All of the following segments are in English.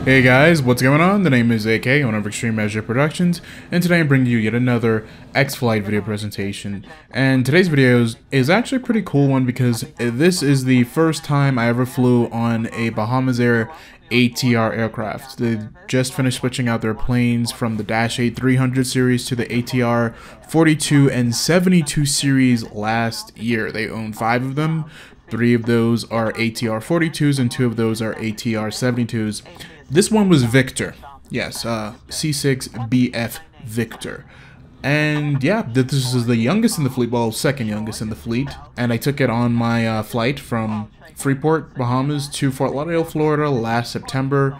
Hey guys, what's going on? The name is AK, owner of eXtremeAzure Productions, and today I'm bringing you yet another X-Flight video presentation. And today's video is actually a pretty cool one because this is the first time I ever flew on a Bahamasair ATR aircraft. They just finished switching out their planes from the Dash 8 300 series to the ATR-42 and 72 series last year. They own 5 of them. 3 of those are ATR-42s and 2 of those are ATR-72s. This one was Victor. Yes, C6BF Victor. And yeah, this is the youngest in the fleet, well, second youngest in the fleet. And I took it on my flight from Freeport, Bahamas to Fort Lauderdale, Florida last September.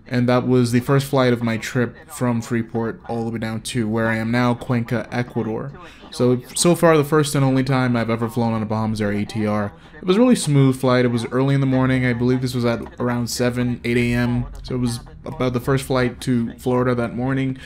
And that was the first flight of my trip from Freeport all the way down to where I am now, Cuenca, Ecuador. So far the first and only time I've ever flown on a Bahamasair ATR. It was a really smooth flight. It was early in the morning. I believe this was at around 8 a.m. So it was about the first flight to Florida that morning.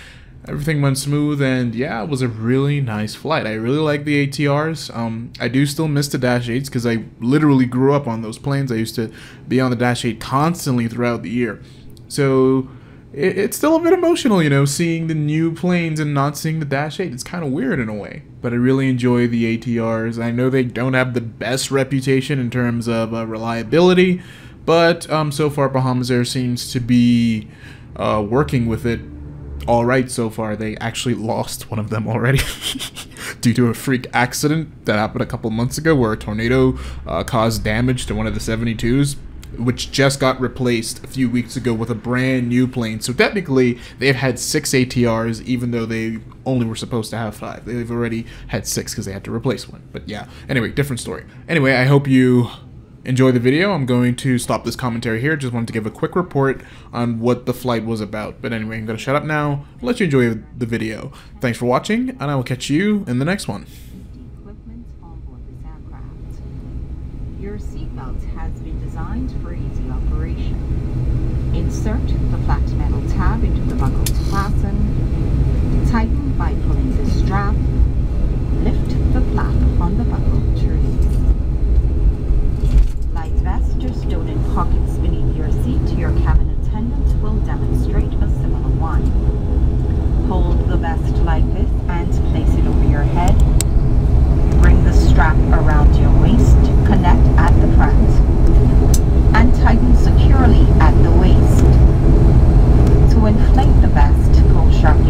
Everything went smooth, and yeah, it was a really nice flight. I really like the ATRs. I do still miss the Dash 8s because I literally grew up on those planes. I used to be on the Dash 8 constantly throughout the year. So it's still a bit emotional, you know, seeing the new planes and not seeing the Dash 8. It's kind of weird in a way, but I really enjoy the ATRs. I know they don't have the best reputation in terms of reliability, but so far Bahamasair seems to be working with it all right so far. They actually lost one of them already due to a freak accident that happened a couple months ago where a tornado caused damage to one of the 72s. Which just got replaced a few weeks ago with a brand new plane. So technically, they've had 6 ATRs, even though they only were supposed to have 5. They've already had 6 because they had to replace one. But yeah, anyway, different story. Anyway, I hope you enjoy the video. I'm going to stop this commentary here. Just wanted to give a quick report on what the flight was about. But anyway, I'm going to shut up now, let you enjoy the video. Thanks for watching, and I will catch you in the next one. Your seatbelt has been designed for easy operation. Insert the flat metal tab into the buckle to fasten. Tighten by pulling the strap. Lift the flap on the buckle to release. Life vest or stowed in pockets beneath your seat. Your cabin attendant will demonstrate a similar one. Hold the vest like this and place it over your head. Bring the strap around your waist, connect at the front, and tighten securely at the waist. To inflate the vest, pull sharp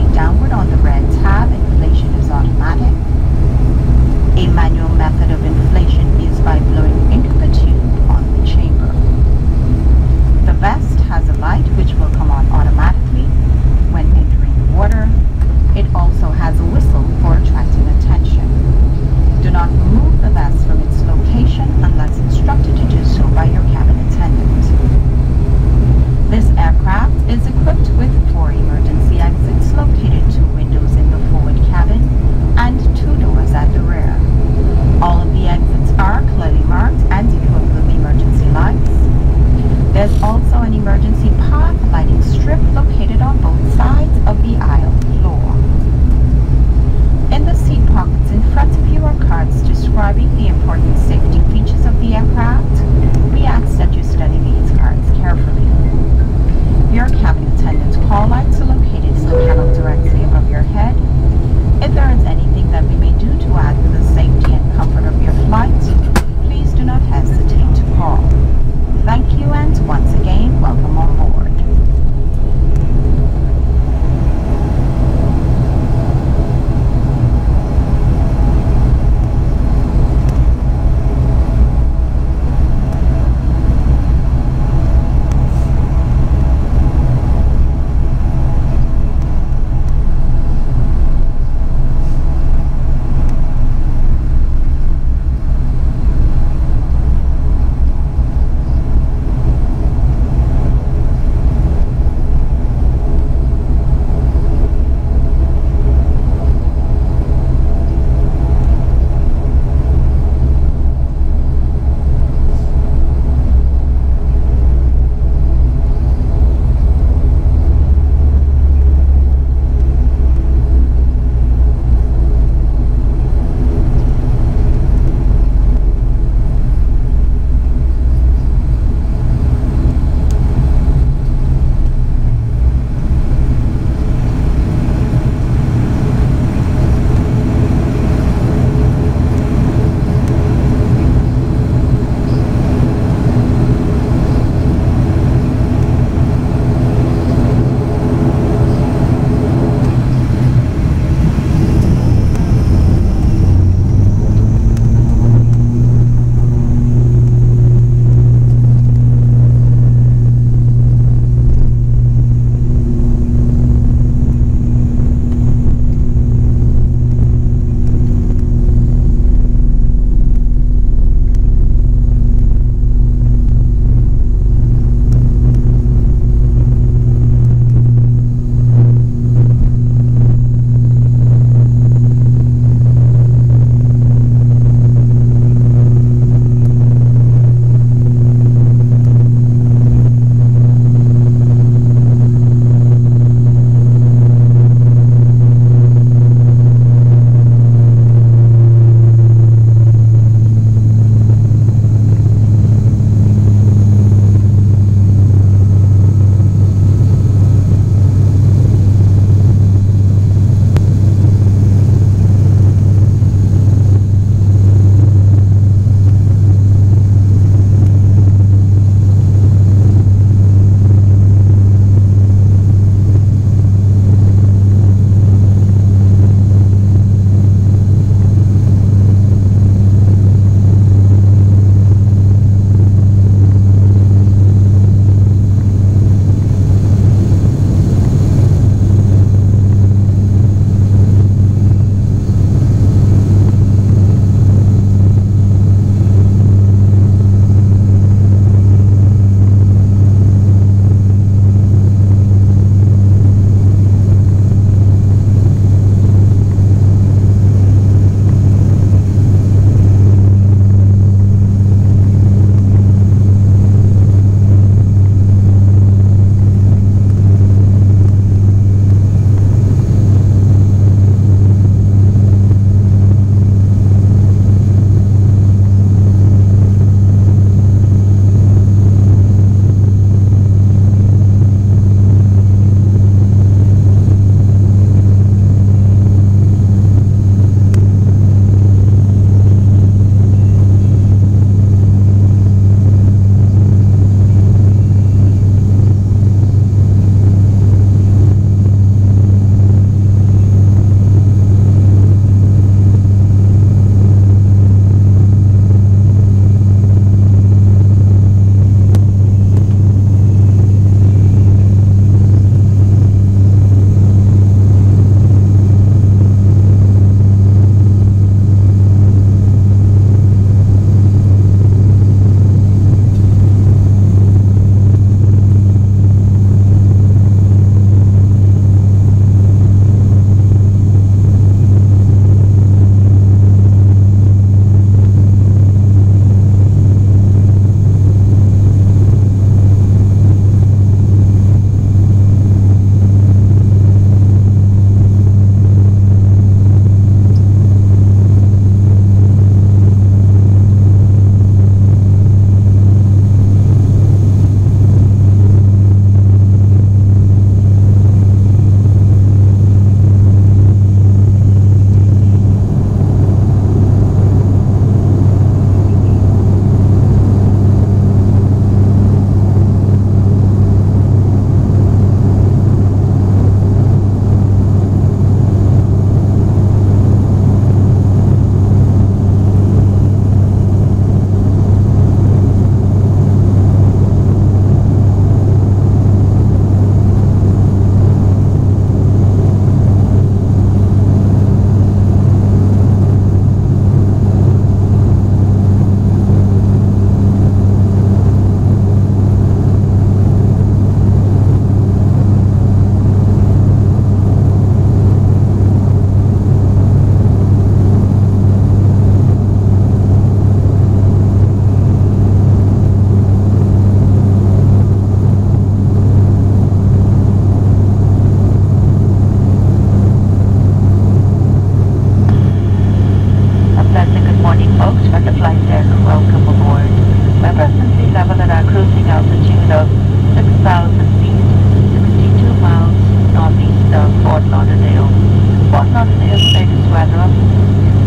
Lauderdale's latest weather.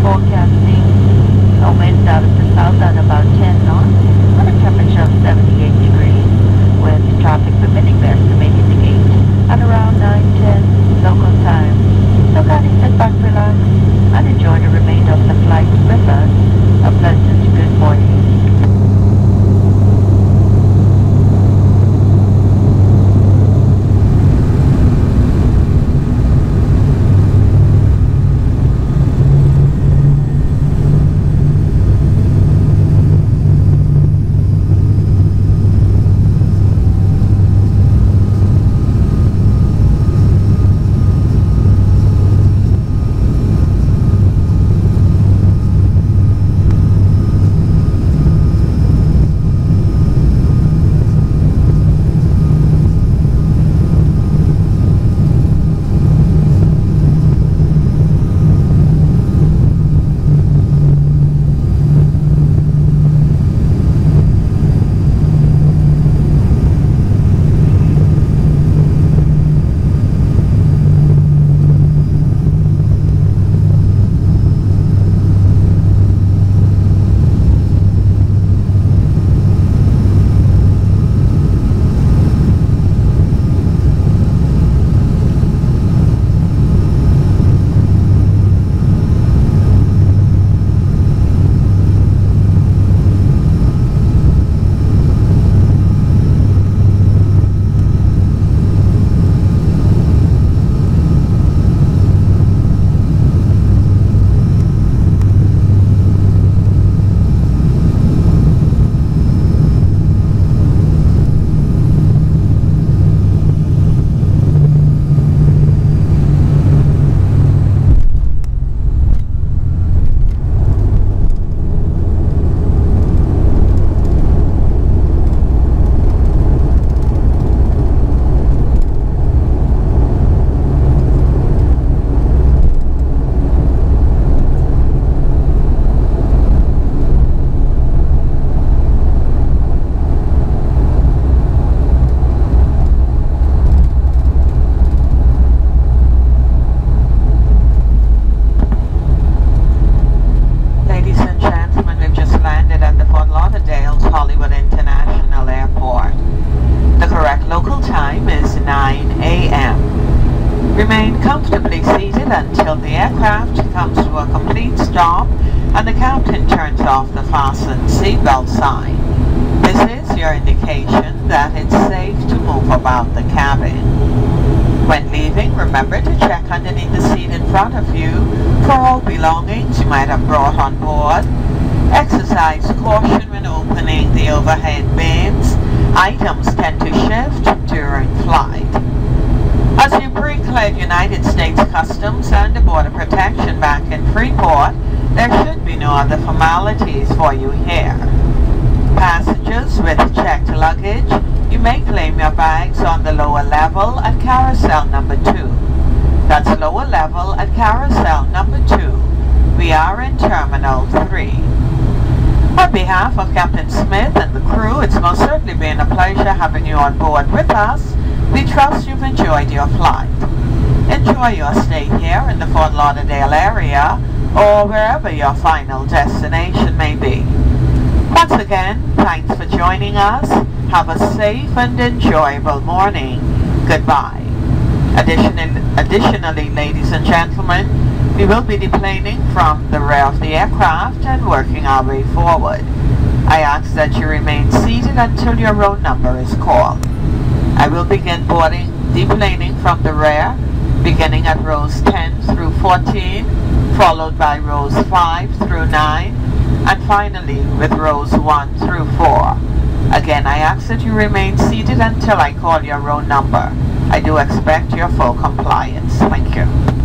Forecasting a wind out of the south at about 10 knots and a temperature of 78 degrees with traffic permitting there to make it to gate at around 9:10 local time. So kindly sit back, relax, and enjoy the remainder of the flight with us. A pleasant good morning. Remain comfortably seated until the aircraft comes to a complete stop and the captain turns off the fasten seatbelt sign. This is your indication that it's safe to move about the cabin. When leaving, remember to check underneath the seat in front of you for all belongings you might have brought on board. Exercise caution when opening the overhead bins. Items tend to shift during flight. As you pre-cleared United States Customs and the Border Protection back in Freeport, there should be no other formalities for you here. Passengers with checked luggage, you may claim your bags on the lower level at carousel number 2. That's lower level at carousel number 2. We are in Terminal 3. On behalf of Captain Smith and the crew, it's most certainly been a pleasure having you on board with us. We trust you've enjoyed your flight. Enjoy your stay here in the Fort Lauderdale area or wherever your final destination may be. Once again, thanks for joining us. Have a safe and enjoyable morning. Goodbye. Additionally, ladies and gentlemen, we will be deplaning from the rear of the aircraft and working our way forward. I ask that you remain seated until your row number is called. I will begin deplaning from the rear, beginning at rows 10 through 14, followed by rows 5 through 9, and finally with rows 1 through 4. Again, I ask that you remain seated until I call your row number. I do expect your full compliance. Thank you.